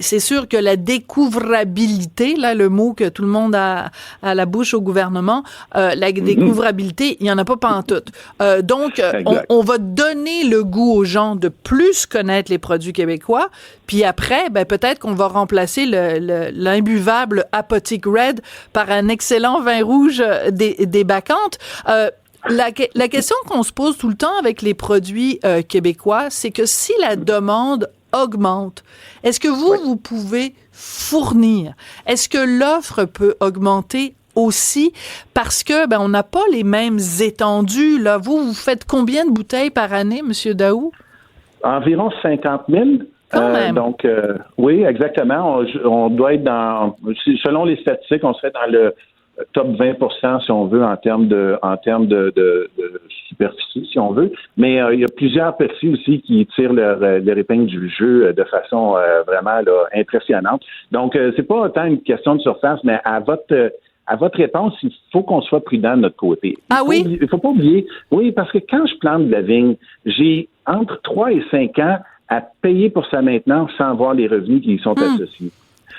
C: c'est sûr que la découvrabilité, là, le mot que tout le monde a à la bouche au gouvernement, la découvrabilité, il y en a pas pantoute. Donc, on va donner le goût aux gens de plus connaître les produits québécois, puis après, peut-être qu'on va remplacer l'imbuvable Apothic Red par un excellent vin rouge des Bacchantes. La question qu'on se pose tout le temps avec les produits québécois, c'est que si la demande augmente, est-ce que vous pouvez fournir? Est-ce que l'offre peut augmenter aussi parce que on n'a pas les mêmes étendues là. Vous faites combien de bouteilles par année, Monsieur Daou?
J: Environ 50 000.
C: Quand même.
J: Donc oui, exactement. On doit être selon les statistiques, on serait dans le top 20%, si on veut, en termes de superficie, si on veut. Mais il y a plusieurs petits aussi qui tirent leur épingle du jeu de façon vraiment là, impressionnante. Donc, c'est pas autant une question de surface, mais à votre réponse, il faut qu'on soit prudent de notre côté. Il faut pas oublier. Oui, parce que quand je plante de la vigne, j'ai entre 3 et 5 ans à payer pour sa maintenance sans voir les revenus qui y sont associés.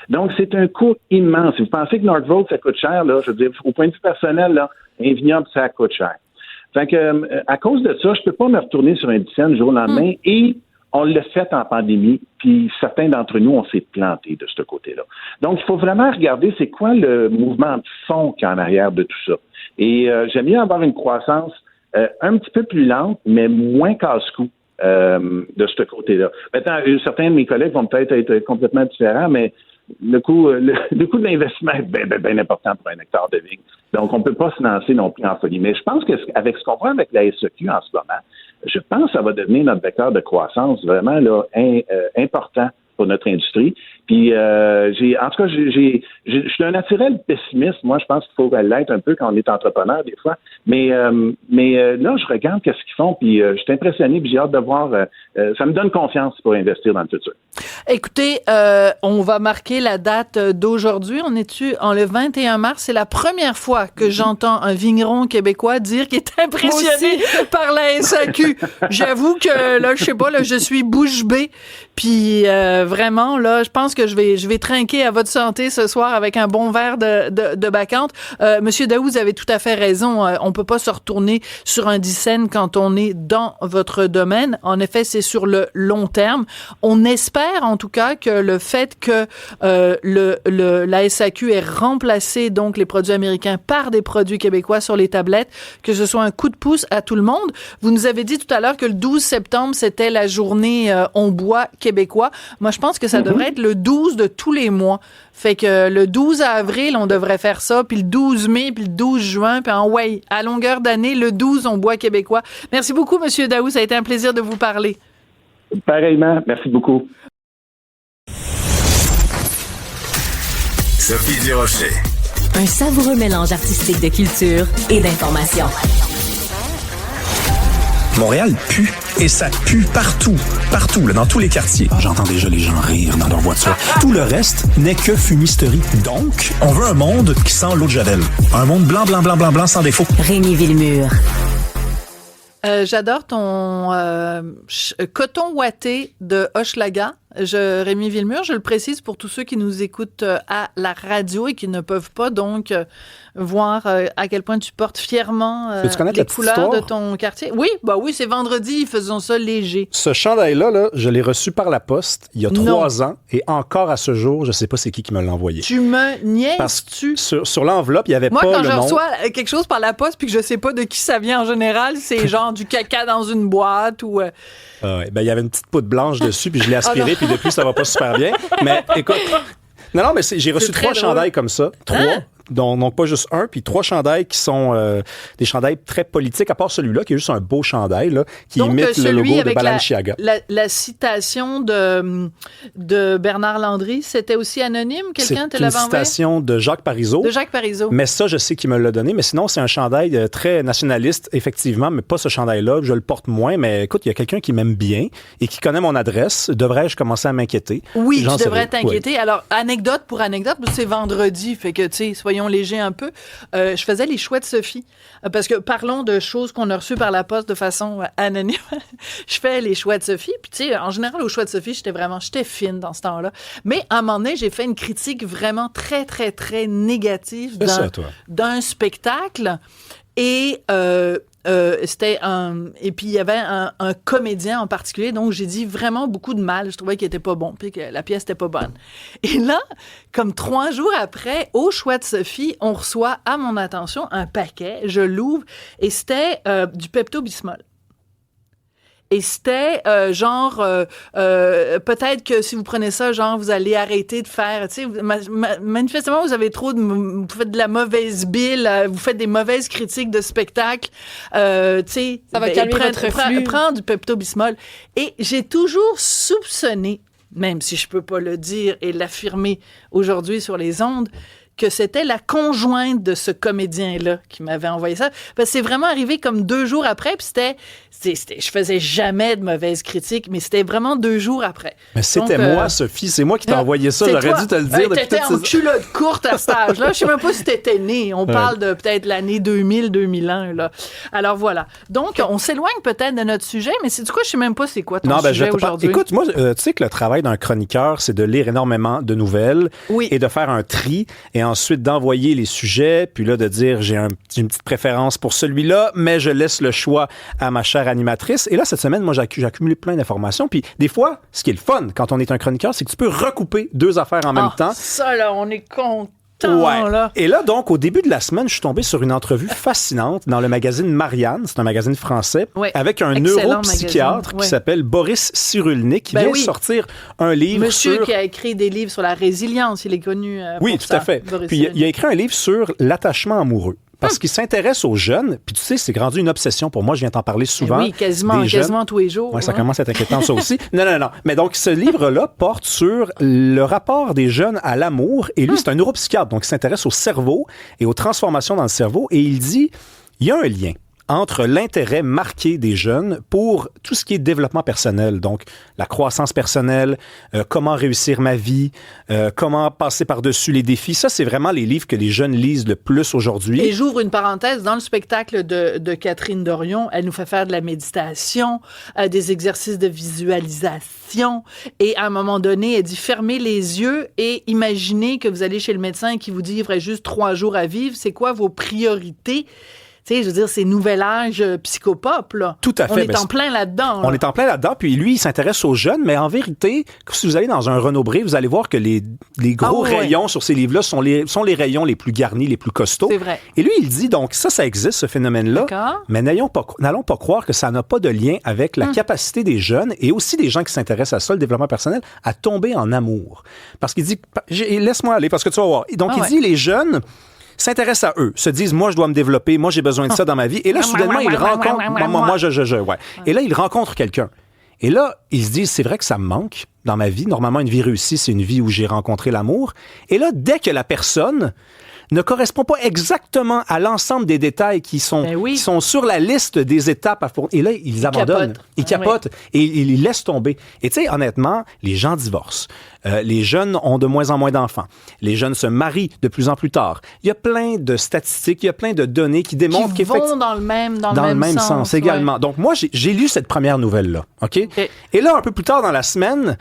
J: Donc, c'est un coût immense. Vous pensez que Northvolt, ça coûte cher, là? Je veux dire, au point de vue personnel, là, un vignoble, ça coûte cher. Fait que, à cause de ça, je peux pas me retourner sur un dicène du jour au lendemain et on l'a fait en pandémie, puis certains d'entre nous, on s'est plantés de ce côté-là. Donc, il faut vraiment regarder c'est quoi le mouvement de fond qui est en arrière de tout ça. Et j'aime bien avoir une croissance un petit peu plus lente, mais moins casse-cou de ce côté-là. Maintenant, certains de mes collègues vont peut-être être complètement différents, mais le coût de l'investissement est bien important pour un hectare de vigne. Donc, on ne peut pas se lancer non plus en folie. Mais je pense qu'avec ce qu'on voit avec la SEQ en ce moment, je pense que ça va devenir notre vecteur de croissance vraiment là important pour notre industrie. Puis, je suis un naturel pessimiste. Moi, je pense qu'il faut l'être un peu quand on est entrepreneur des fois. Mais là, je regarde qu'est-ce qu'ils font, puis je suis impressionné, puis j'ai hâte de voir. Ça me donne confiance pour investir dans le futur.
C: Écoutez, on va marquer la date d'aujourd'hui. On est-tu en le 21 mars? C'est la première fois que j'entends un vigneron québécois dire qu'il est impressionné par la SAQ. J'avoue que là, je sais pas, là, je suis bouche bée. Puis vraiment, là, je pense que je vais trinquer à votre santé ce soir avec un bon verre de Bacchante. Monsieur Daou, vous avez tout à fait raison. On peut pas se retourner sur un dicène quand on est dans votre domaine. En effet, c'est sur le long terme. On espère en tout cas que le fait que la SAQ ait remplacé donc les produits américains par des produits québécois sur les tablettes, que ce soit un coup de pouce à tout le monde. Vous nous avez dit tout à l'heure que le 12 septembre, c'était la journée On boit québécois. Moi, je pense que ça devrait être le 12 de tous les mois. Fait que le 12 avril, on devrait faire ça, puis le 12 mai, puis le 12 juin, puis à longueur d'année, le 12, on boit québécois. Merci beaucoup, Monsieur Daou. Ça a été un plaisir de vous parler.
J: Pareillement. Merci beaucoup.
E: Sophie Durocher.
A: Un savoureux mélange artistique de culture et d'information.
K: Montréal pue, et ça pue partout, là, dans tous les quartiers. J'entends déjà les gens rire dans leur voiture. Tout le reste n'est que fumisterie. Donc, on veut un monde qui sent l'eau de Javel. Un monde blanc, sans défaut.
A: Rémi Villemure.
C: J'adore ton coton ouaté de Hochelaga. Rémi Villemure, je le précise pour tous ceux qui nous écoutent à la radio et qui ne peuvent pas donc voir à quel point tu portes fièrement les couleurs de ton quartier. Oui, c'est vendredi, ils faisaient ça léger.
L: Ce chandail-là, là, je l'ai reçu par la poste il y a 3 ans et encore à ce jour, je sais pas c'est qui me l'a envoyé.
C: Tu me niaises-tu?
L: Parce que sur l'enveloppe, il y avait pas le nom.
C: Moi, quand je reçois quelque chose par la poste puis que je sais pas de qui ça vient en général, c'est genre du caca dans une boîte ou...
L: il y avait une petite poudre blanche dessus puis je l'ai aspiré puis depuis, ça va pas super bien. Mais écoute... Non, mais j'ai reçu 3 chandails comme ça. 3. Donc pas juste un, puis 3 chandails qui sont des chandails très politiques, à part celui-là, qui est juste un beau chandail, là, qui donc, imite le logo de Balenciaga.
C: La citation de Bernard Landry, c'était aussi anonyme? Quelqu'un te l'avait envoyé?
L: C'est une citation de Jacques Parizeau.
C: De Jacques Parizeau.
L: Mais ça, je sais qu'il me l'a donné. Mais sinon, c'est un chandail très nationaliste, effectivement, mais pas ce chandail-là. Je le porte moins, mais écoute, il y a quelqu'un qui m'aime bien et qui connaît mon adresse. Devrais-je commencer à m'inquiéter?
C: Oui, tu devrais t'inquiéter. Oui. Alors, anecdote, c'est vendredi, fait que, tu sais, soyons légers un peu. Je faisais les choix de Sophie, parce que parlons de choses qu'on a reçues par la poste de façon anonyme. Je fais les choix de Sophie, puis tu sais, en général, aux choix de Sophie, j'étais fine dans ce temps-là. Mais à un moment donné, j'ai fait une critique vraiment très, très, très négative d'un spectacle. Et et puis il y avait un comédien en particulier, donc j'ai dit vraiment beaucoup de mal. Je trouvais qu'il était pas bon, puis que la pièce était pas bonne. Et là, comme 3 jours après, au choix de Sophie, on reçoit à mon attention un paquet. Je l'ouvre et c'était du Pepto-Bismol. Et c'était peut-être que si vous prenez ça, vous allez arrêter de faire, tu sais, manifestement, vous avez vous faites de la mauvaise bile, vous faites des mauvaises critiques de spectacle, tu sais.
F: Ça va calmer votre flux.
C: Prends du Pepto-Bismol. Et j'ai toujours soupçonné, même si je peux pas le dire et l'affirmer aujourd'hui sur les ondes, que c'était la conjointe de ce comédien-là qui m'avait envoyé ça. Parce que c'est vraiment arrivé comme 2 jours après, puis je faisais jamais de mauvaises critiques, mais c'était vraiment 2 jours après.
L: Mais c'était moi, Sophie, c'est moi qui t'ai envoyé ça, j'aurais dû te le dire.
C: T'étais en culotte courte à cet âge-là, je sais même pas si t'étais né, on parle de peut-être l'année 2000-2001, là. Alors voilà. Donc, on s'éloigne peut-être de notre sujet, mais c'est du coup, je sais même pas c'est quoi ton sujet aujourd'hui.
L: Écoute, moi, tu sais que le travail d'un chroniqueur, c'est de lire énormément de nouvelles et de faire un tri et ensuite d'envoyer les sujets, puis là, de dire, j'ai une petite préférence pour celui-là, mais je laisse le choix à ma chère animatrice. Et là, cette semaine, moi, j'ai accumulé plein d'informations. Puis des fois, ce qui est le fun quand on est un chroniqueur, c'est que tu peux recouper 2 affaires en même temps.
C: Ça, là, on est content.
L: Ouais.
C: Là.
L: Et là, donc, au début de la semaine, je suis tombé sur une entrevue fascinante dans le magazine Marianne, c'est un magazine français, avec un neuropsychiatre qui s'appelle Boris Cyrulnik, qui vient de sortir un livre
C: Monsieur qui a écrit des livres sur la résilience, il est connu
L: Oui, tout à fait. Puis il a écrit un livre sur l'attachement amoureux. Parce qu'il s'intéresse aux jeunes, puis tu sais, c'est rendu une obsession pour moi, je viens t'en parler souvent.
C: Oui, quasiment tous les jours.
L: Oui, ça commence à être inquiétant, ça aussi. Non. Mais donc, ce livre-là porte sur le rapport des jeunes à l'amour, et lui, c'est un neuropsychiatre, donc il s'intéresse au cerveau et aux transformations dans le cerveau, et il dit, il y a un lien entre l'intérêt marqué des jeunes pour tout ce qui est développement personnel, donc la croissance personnelle, comment réussir ma vie, comment passer par-dessus les défis. Ça, c'est vraiment les livres que les jeunes lisent le plus aujourd'hui.
C: Et j'ouvre une parenthèse, dans le spectacle de Catherine Dorion, elle nous fait faire de la méditation, des exercices de visualisation, et à un moment donné, elle dit fermez les yeux et imaginez que vous allez chez le médecin et qu'il vous dit il faudrait juste 3 jours à vivre, c'est quoi vos priorités? Tu sais, je veux dire, c'est nouvel âge psychopop, là.
L: Tout à fait.
C: On est en plein là-dedans.
L: On est en plein là-dedans, puis lui, il s'intéresse aux jeunes, mais en vérité, si vous allez dans un Renaud-Bré, vous allez voir que les gros rayons sur ces livres-là sont les rayons les plus garnis, les plus costauds.
C: C'est vrai.
L: Et lui, il dit, donc, ça existe, ce phénomène-là, mais n'allons pas croire que ça n'a pas de lien avec la capacité des jeunes et aussi des gens qui s'intéressent à ça, le développement personnel, à tomber en amour. Parce qu'il dit, laisse-moi aller, parce que tu vas voir. Donc, il dit, les jeunes s'intéressent à eux, se disent, moi, je dois me développer, moi, j'ai besoin de ça dans ma vie. Et là, soudainement, ils rencontrent, Et là, ils rencontrent quelqu'un. Et là, ils se disent, c'est vrai que ça me manque dans ma vie. Normalement, une vie réussie, c'est une vie où j'ai rencontré l'amour. Et là, dès que la personne ne correspond pas exactement à l'ensemble des détails qui sont sur la liste des étapes à fournir. Et là, ils abandonnent. Ils capotent. Et ils laissent tomber. Et tu sais, honnêtement, les gens divorcent. Les jeunes ont de moins en moins d'enfants. Les jeunes se marient de plus en plus tard. Il y a plein de statistiques, il y a plein de données qui démontrent
C: qu'ils vont dans le même sens
L: également. Donc moi, j'ai lu cette première nouvelle-là. OK? Et là, un peu plus tard dans la semaine,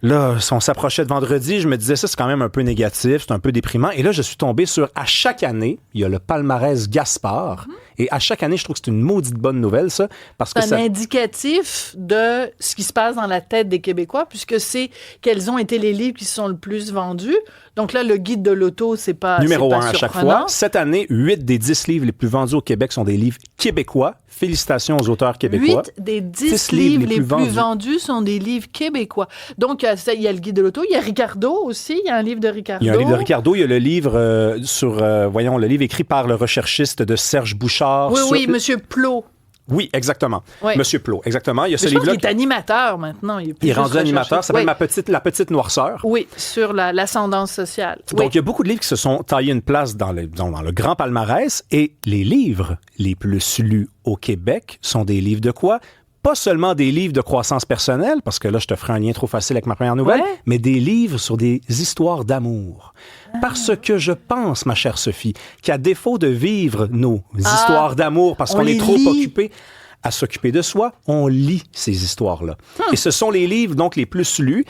L: là, si on s'approchait de vendredi, je me disais, ça, c'est quand même un peu négatif, c'est un peu déprimant. Et là, je suis tombé sur, à chaque année, il y a le palmarès Gaspard. Et à chaque année, je trouve que c'est une maudite bonne nouvelle, ça. Parce que
C: c'est un indicatif de ce qui se passe dans la tête des Québécois, puisque c'est quels ont été les livres qui sont le plus vendus. Donc là, le guide de l'auto, c'est pas
L: numéro 1 à chaque fois. Cette année, 8 des 10 livres les plus vendus au Québec sont des livres québécois. Félicitations aux auteurs québécois.
C: 8 des 10 livres les plus vendus sont des livres québécois. Donc, il y a le guide de l'auto, il y a Ricardo aussi, il y a un livre de Ricardo.
L: Il y a un livre de Ricardo, il y a le livre le livre écrit par le recherchiste de Serge Bouchard.
C: Oui, Monsieur Plot.
L: Oui, exactement. Oui. Monsieur Plot, exactement. Il y a ce livre-là.
C: Il est animateur maintenant. Il
L: est rendu animateur. Ça s'appelle La petite noirceur.
C: Oui, sur l'ascendance sociale.
L: Donc, il y a beaucoup de livres qui se sont taillés une place dans le grand palmarès. Et les livres les plus lus au Québec sont des livres de quoi? Pas seulement des livres de croissance personnelle, parce que là, je te ferai un lien trop facile avec ma première nouvelle, mais des livres sur des histoires d'amour. Parce que je pense, ma chère Sophie, qu'à défaut de vivre nos histoires d'amour, parce qu'on est trop occupé à s'occuper de soi, on lit ces histoires-là. Et ce sont les livres, donc, les plus lus.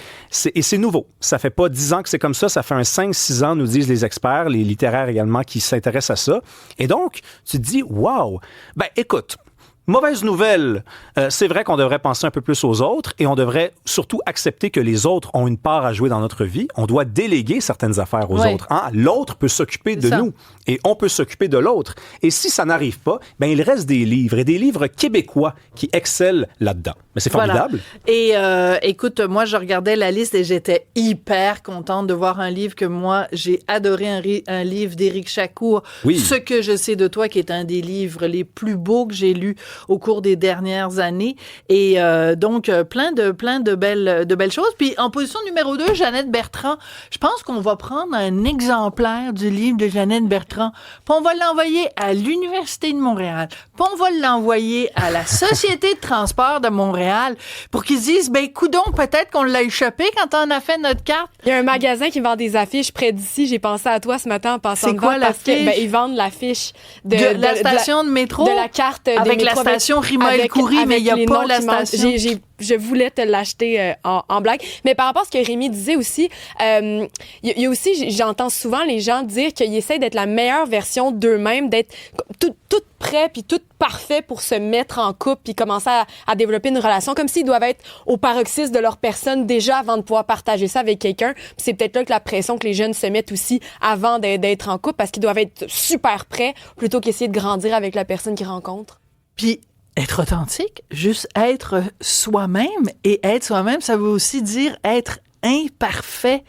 L: Et c'est nouveau. Ça fait pas 10 ans que c'est comme ça. Ça fait 5-6 ans, nous disent les experts, les littéraires également, qui s'intéressent à ça. Et donc, tu te dis, wow! Ben, écoute, mauvaise nouvelle, c'est vrai qu'on devrait penser un peu plus aux autres et on devrait surtout accepter que les autres ont une part à jouer dans notre vie. On doit déléguer certaines affaires aux autres. Hein? L'autre peut s'occuper de nous et on peut s'occuper de l'autre. Et si ça n'arrive pas, ben il reste des livres et des livres québécois qui excellent là-dedans. Mais c'est formidable.
C: Voilà. Et écoute, moi, je regardais la liste et j'étais hyper contente de voir un livre que moi, j'ai adoré, un livre d'Éric Chacour, Ce que je sais de toi, qui est un des livres les plus beaux que j'ai lus au cours des dernières années. Et donc, plein de belles choses. Puis, en position numéro 2, Jeannette Bertrand. Je pense qu'on va prendre un exemplaire du livre de Jeannette Bertrand, puis on va l'envoyer à l'Université de Montréal, puis on va l'envoyer à la Société de transport de Montréal pour qu'ils disent, ben, coudonc, peut-être qu'on l'a échappé quand on a fait notre carte.
F: Il y a un magasin qui vend des affiches près d'ici. J'ai pensé à toi ce matin en passant
C: devant. C'est quoi l'affiche?
F: Ben, ils vendent l'affiche de
C: la station de métro?
F: De la carte
C: avec
F: des
C: la station Rima-El-Khoury, mais il n'y a pas la station.
F: Je voulais te l'acheter en blague. Mais par rapport à ce que Rémi disait aussi, il y a aussi, j'entends souvent les gens dire qu'ils essaient d'être la meilleure version d'eux-mêmes, d'être tout prêt puis tout parfait pour se mettre en couple puis commencer à développer une relation, comme s'ils doivent être au paroxysme de leur personne déjà avant de pouvoir partager ça avec quelqu'un. Puis c'est peut-être là que la pression que les jeunes se mettent aussi avant d'être en couple, parce qu'ils doivent être super prêts plutôt qu'essayer de grandir avec la personne qu'ils rencontrent.
C: Puis être authentique, juste être soi-même, et être soi-même, ça veut aussi dire être imparfait.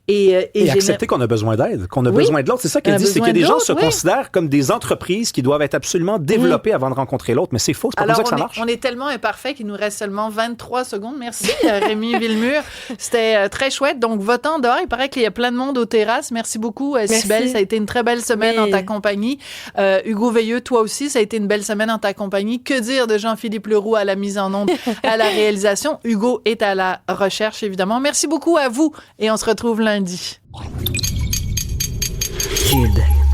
C: Et
L: accepter qu'on a besoin d'aide, qu'on a besoin de l'autre. C'est ça qu'elle dit, c'est que des gens se considèrent comme des entreprises qui doivent être absolument développées avant de rencontrer l'autre, mais c'est faux, c'est pas comme ça que ça marche.
C: On est tellement imparfait qu'il nous reste seulement 23 secondes. Merci, Rémi Villemur. C'était très chouette. Donc, votant dehors, il paraît qu'il y a plein de monde aux terrasses. Merci beaucoup, Cybèle. Ça a été une très belle semaine en ta compagnie. Hugo Veilleux, toi aussi, ça a été une belle semaine en ta compagnie. Que dire de Jean-Philippe Leroux à la mise en onde, à la réalisation? Hugo est à la recherche, évidemment. Merci beaucoup à vous et on se retrouve lundi.
M: Cube.